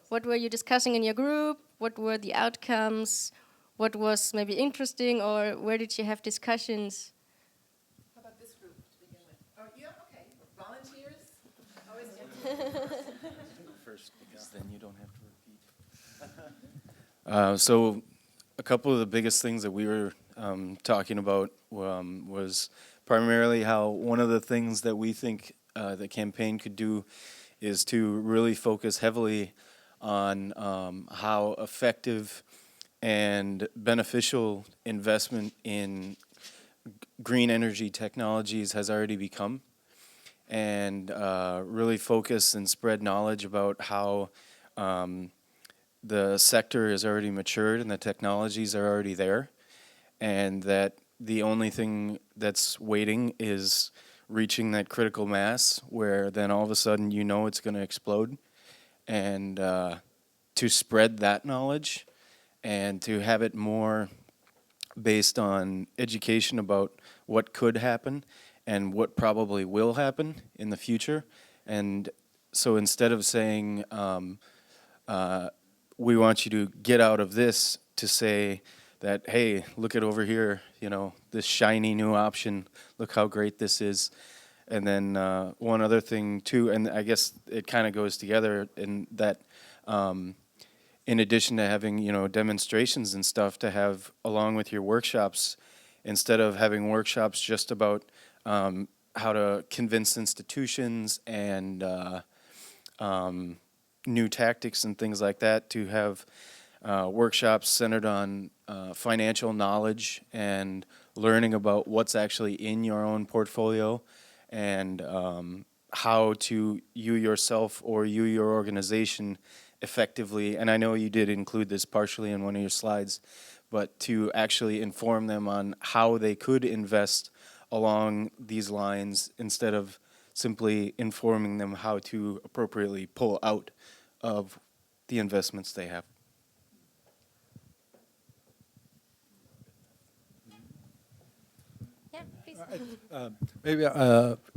What were you discussing in your group? What were the outcomes? What was maybe interesting, or where did you have discussions? How about this group to begin with? Oh, yeah, okay. Volunteers? Always get first, because then you don't have to repeat. So a couple of the biggest things that we were talking about was primarily how one of the things that we think the campaign could do is to really focus heavily on how effective and beneficial investment in green energy technologies has already become, and really focus and spread knowledge about how the sector is already matured and the technologies are already there, and that the only thing that's waiting is reaching that critical mass where then all of a sudden you know it's going to explode, and to spread that knowledge and to have it more based on education about what could happen and what probably will happen in the future. And so instead of saying, we want you to get out of this, to say that, hey, look at over here, you know, this shiny new option, look how great this is. And then one other thing too, and I guess it kind of goes together in that, in addition to having, you know, demonstrations and stuff, to have along with your workshops, instead of having workshops just about how to convince institutions and new tactics and things like that, to have workshops centered on financial knowledge and learning about what's actually in your own portfolio, and how to, you yourself or you, your organization, effectively, and I know you did include this partially in one of your slides, but to actually inform them on how they could invest along these lines, instead of simply informing them how to appropriately pull out of the investments they have. Yeah, please. Maybe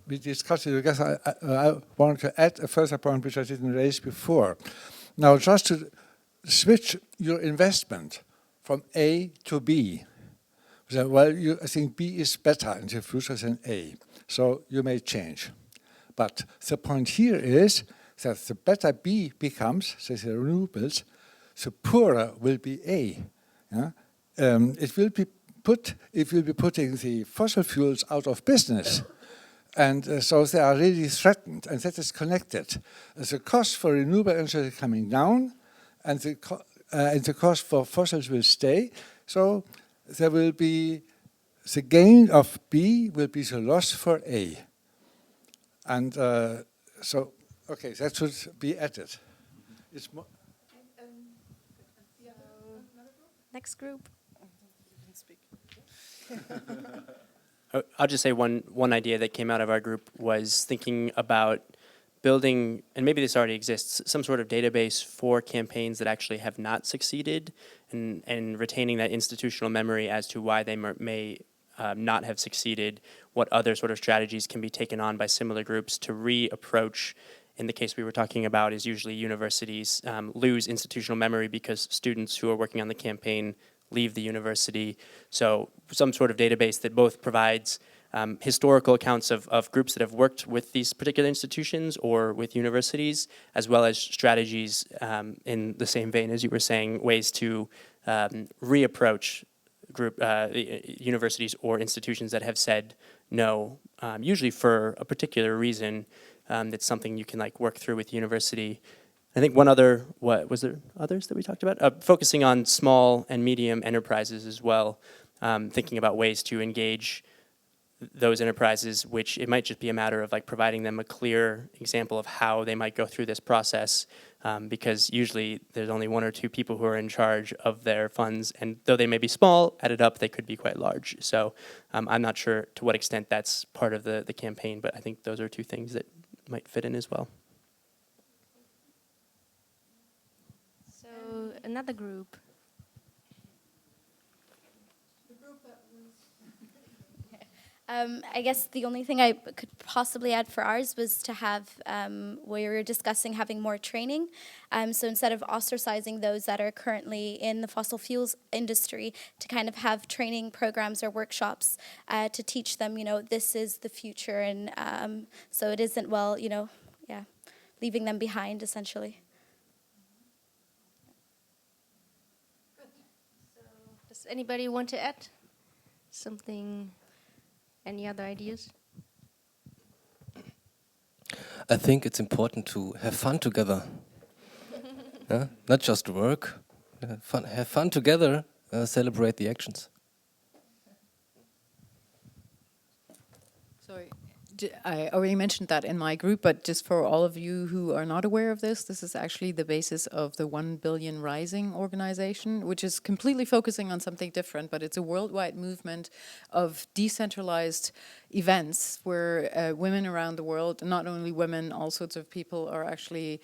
we discussed it because I want to add a further point which I didn't raise before. Now, just to switch your investment from A to B. So, well, I think B is better in the future than A, so you may change. But the point here is that the better B becomes, the renewables, the poorer will be A. Yeah? It will be putting the fossil fuels out of business. And so they are really threatened, and that is connected. The cost for renewable energy is coming down, and the cost for fossils will stay. So there will be, the gain of B will be the loss for A. And so, okay, that should be added. It's more. Next group. I'll just say one idea that came out of our group was thinking about building, and maybe this already exists, some sort of database for campaigns that actually have not succeeded, and retaining that institutional memory as to why they may not have succeeded, what other sort of strategies can be taken on by similar groups to reapproach. In the case we were talking about, is usually universities lose institutional memory because students who are working on the campaign leave the university. So some sort of database that both provides historical accounts of groups that have worked with these particular institutions or with universities, as well as strategies in the same vein as you were saying, ways to reapproach universities or institutions that have said no, usually for a particular reason. That's something you can like work through with university. I think one other, what was there others that we talked about? Focusing on small and medium enterprises as well, thinking about ways to engage those enterprises, which it might just be a matter of like providing them a clear example of how they might go through this process, because usually there's only one or two people who are in charge of their funds, and though they may be small, added up they could be quite large. So I'm not sure to what extent that's part of the campaign, but I think those are two things that might fit in as well. So another group. I guess the only thing I could possibly add for ours was to have, we were discussing having more training. So instead of ostracizing those that are currently in the fossil fuels industry, to kind of have training programs or workshops to teach them, this is the future. And so it isn't, leaving them behind, essentially. Does anybody want to add something? Any other ideas? I think it's important to have fun together. Not just work. Have fun together, celebrate the actions. Sorry, I already mentioned that in my group, but just for all of you who are not aware of this is actually the basis of the 1 Billion Rising organization, which is completely focusing on something different, but it's a worldwide movement of decentralized events where women around the world, not only women, all sorts of people are actually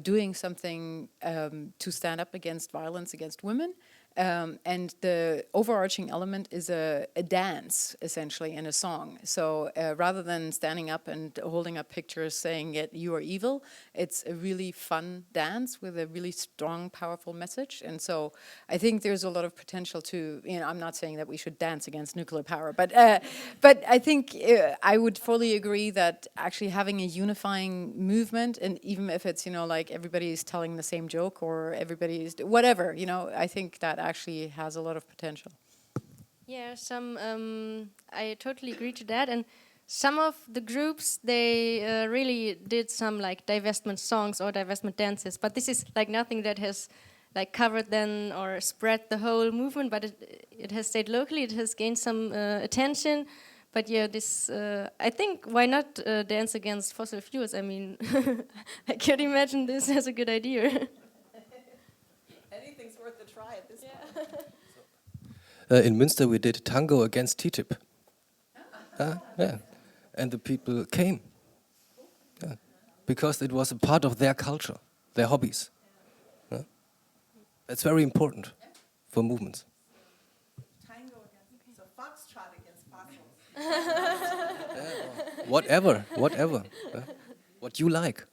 doing something to stand up against violence against women. And the overarching element is a dance, essentially, in a song. So rather than standing up and holding up pictures saying you are evil, it's a really fun dance with a really strong, powerful message. And so I think there's a lot of potential to, I'm not saying that we should dance against nuclear power, but I think I would fully agree that actually having a unifying movement, and even if it's, like everybody is telling the same joke or everybody is, whatever, I think that actually has a lot of potential. Yeah, I totally agree to that. And some of the groups, they really did some like divestment songs or divestment dances, but this is like nothing that has like covered then or spread the whole movement, but it has stayed locally, it has gained some attention. But yeah, this, I think, why not dance against fossil fuels? I mean, I can imagine this as a good idea. Anything's worth a try at this point. In Münster we did tango against TTIP. Yeah. And the people came. Yeah. Because it was a part of their culture, their hobbies. Yeah. That's very important for movements. Tango against, so foxtrot against fossils. Whatever. What you like.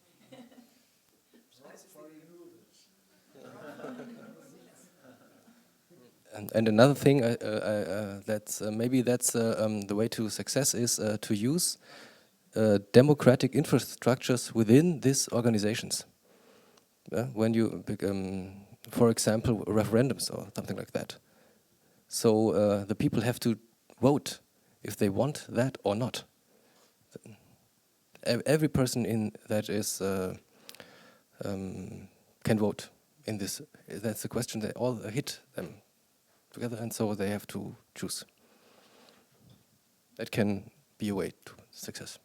And another thing that's maybe that's the way to success is to use democratic infrastructures within these organizations. When you, for example, referendums or something like that. So the people have to vote if they want that or not. Every person in that is can vote in this. That's the question. They all hit them together, and so they have to choose. That can be a way to success.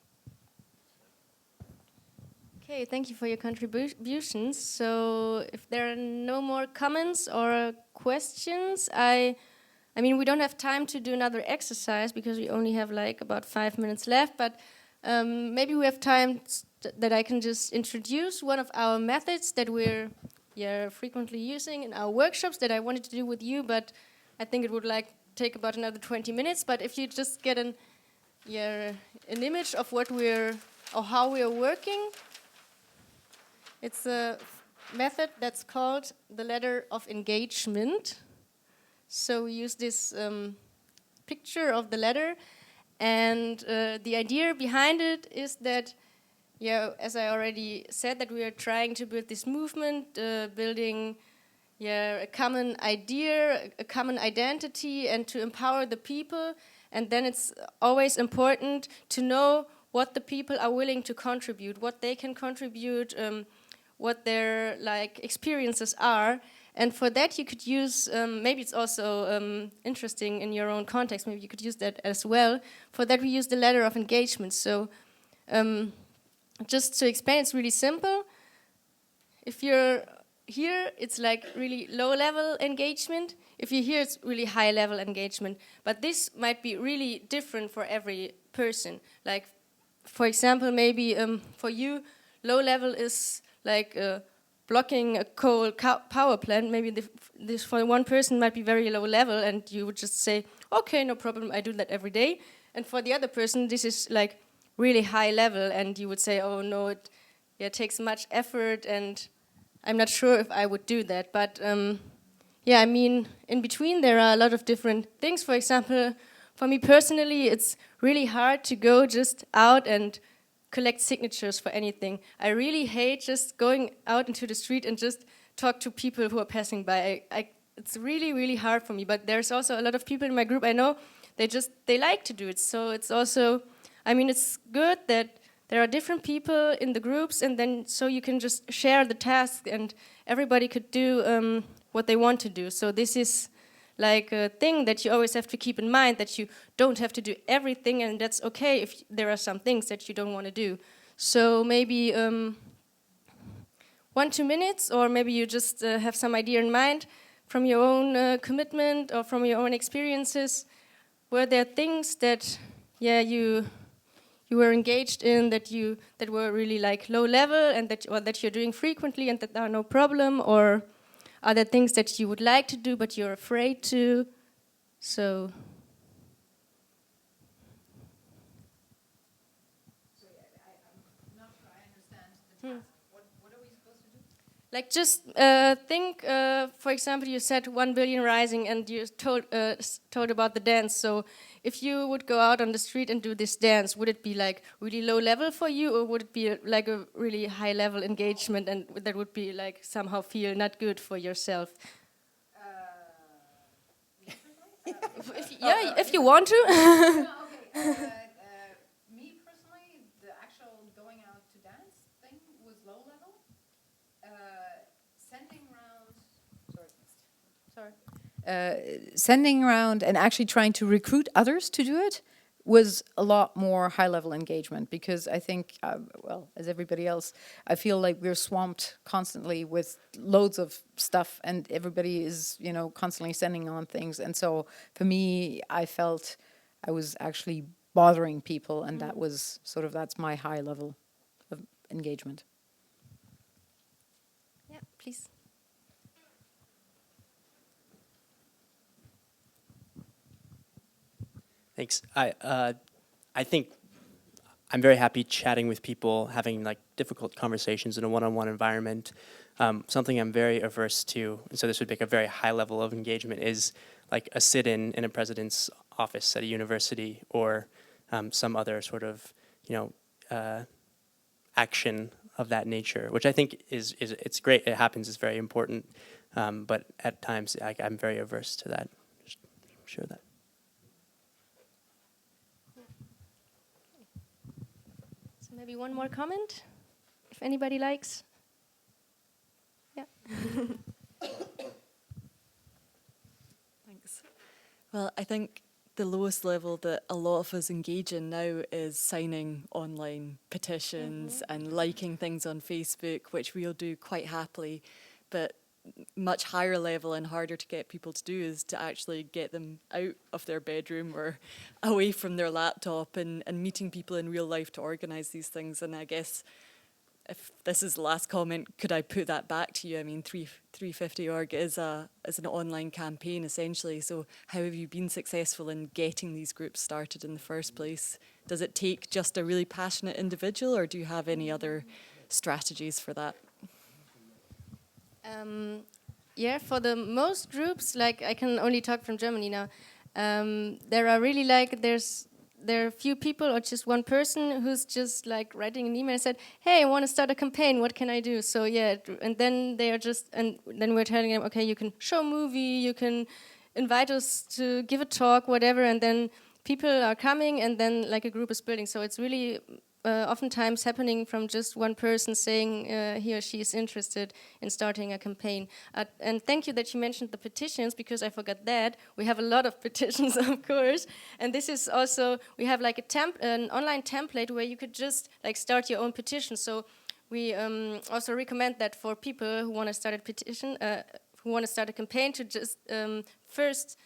Okay, thank you for your contributions. So if there are no more comments or questions, I mean, we don't have time to do another exercise because we only have like about 5 minutes left, but maybe we have time that I can just introduce one of our methods that we're frequently using in our workshops that I wanted to do with you, but I think it would take about another 20 minutes. But if you just get an image of how we are working, it's a method that's called the ladder of engagement. So we use this picture of the ladder, and the idea behind it is that, as I already said, that we are trying to build this movement, building a common idea, a common identity, and to empower the people. And then it's always important to know what the people are willing to contribute, what they can contribute, what their experiences are. And for that you could use, maybe it's also interesting in your own context, maybe you could use that as well. For that we use the ladder of engagement. So just to explain, it's really simple. If you're here, it's really low-level engagement. If you're here, it's really high-level engagement. But this might be really different for every person. For example, maybe for you, low-level is blocking a coal power plant. Maybe this for one person might be very low-level, and you would just say, okay, no problem, I do that every day. and for the other person, this is like really high level, and you would say, oh no, it takes much effort, and I'm not sure if I would do that. But yeah, I mean, in between there are a lot of different things. For example, for me personally, it's really hard to go just out and collect signatures for anything. I really hate just going out into the street and just talk to people who are passing by. It's really, really hard for me. But there's also a lot of people in my group I know, they like to do it. So it's also, I mean, it's good that there are different people in the groups, and then so you can just share the task and everybody could do what they want to do. So this is like a thing that you always have to keep in mind, that you don't have to do everything, and that's okay if there are some things that you don't want to do. So maybe 1-2 minutes, or maybe you just have some idea in mind from your own commitment or from your own experiences. Were there things that, yeah, you were engaged in that were really like low level, and that you're doing frequently and that are no problem, or are there things that you would like to do but you're afraid to? So. I'm not sure I understand the task. What are we supposed to do? Like just think, for example, you said 1 billion rising, and you told about the dance. So if you would go out on the street and do this dance, would it be like really low level for you, or would it be like a really high level engagement, and that would be like somehow feel not good for yourself? If you want to. Me personally, the actual going out to dance thing was low level. Sending around and actually trying to recruit others to do it was a lot more high-level engagement, because I think, well, as everybody else, I feel like we're swamped constantly with loads of stuff, and everybody is, you know, constantly sending on things. And so for me, I felt I was actually bothering people, and that was sort of, that's my high level of engagement. Yeah, please. Thanks. I think I'm very happy chatting with people, having like difficult conversations in a one-on-one environment. Something I'm very averse to, and so this would make a very high level of engagement, is like a sit-in a president's office at a university, or some other sort of, you know, action of that nature, which I think is it's great. It happens. It's very important, but at times I'm very averse to that. Just share that. Maybe one more comment, if anybody likes. Yeah. Thanks. Well, I think the lowest level that a lot of us engage in now is signing online petitions and liking things on Facebook, which we'll do quite happily, but much higher level and harder to get people to do is to actually get them out of their bedroom or away from their laptop and meeting people in real life to organise these things. And I guess if this is the last comment, could I put that back to you? I mean, 350org is an online campaign essentially. So how have you been successful in getting these groups started in the first place? Does it take just a really passionate individual, or do you have any other strategies for that? Yeah, for the most groups, like I can only talk from Germany now, there are really like, there are few people or just one person who's just like writing an email and said, hey, I want to start a campaign, what can I do? So yeah, and then they are just, and then we're telling them, okay, you can show a movie, you can invite us to give a talk, whatever, and then people are coming, and then like a group is building. So it's really oftentimes happening from just one person saying he or she is interested in starting a campaign. And thank you that you mentioned the petitions, because I forgot that. We have a lot of petitions, of course. And this is also, we have like an online template where you could just like start your own petition. So we also recommend that for people who want to start a petition, who want to start a campaign, to just first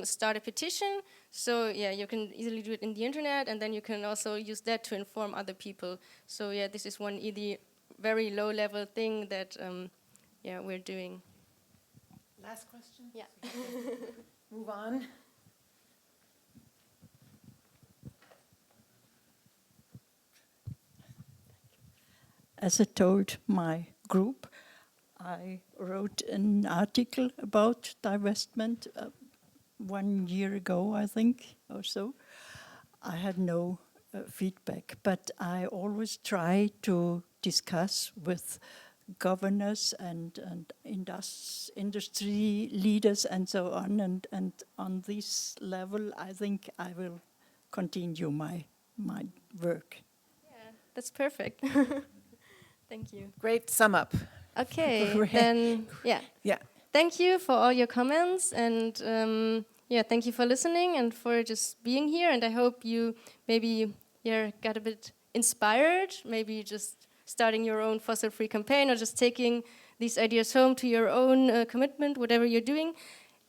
start a petition. So yeah, you can easily do it in the internet, and then you can also use that to inform other people. So yeah, this is one very low level thing that yeah, we're doing. Last question? Yeah. Move on. as I told my group, I wrote an article about divestment 1 year ago, I think, or so. I had no feedback, but I always try to discuss with governors and industry leaders and so on. And on this level, I think I will continue my work. Yeah, that's perfect. Thank you. Great sum up. Okay, Great. then, yeah. Yeah. Thank you for all your comments, and yeah, thank you for listening and for just being here. And I hope you maybe got a bit inspired, maybe just starting your own fossil-free campaign or just taking these ideas home to your own commitment, whatever you're doing.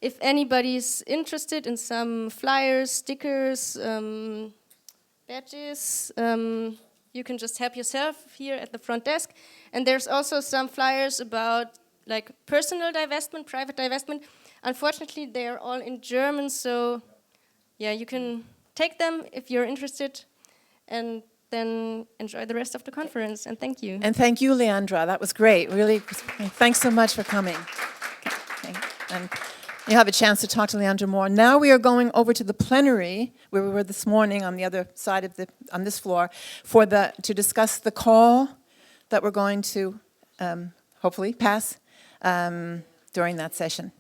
If anybody's interested in some flyers, stickers, badges, you can just help yourself here at the front desk. And there's also some flyers about like personal divestment, private divestment. Unfortunately, they're all in German, so yeah, you can take them if you're interested, and then enjoy the rest of the conference. And thank you. And thank you, Leandra. That was great. Really, thanks so much for coming. Okay. And you'll have a chance to talk to Leandra more. Now we are going over to the plenary, where we were this morning on the other side of on this floor, to discuss the call that we're going to hopefully pass during that session.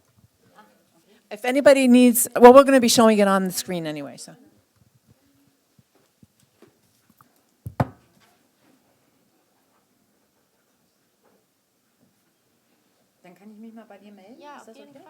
If anybody needs, well, we're going to be showing it on the screen anyway, so. Dann kann ich mich mal bei dir melden. Ja, Ist das auf jeden okay?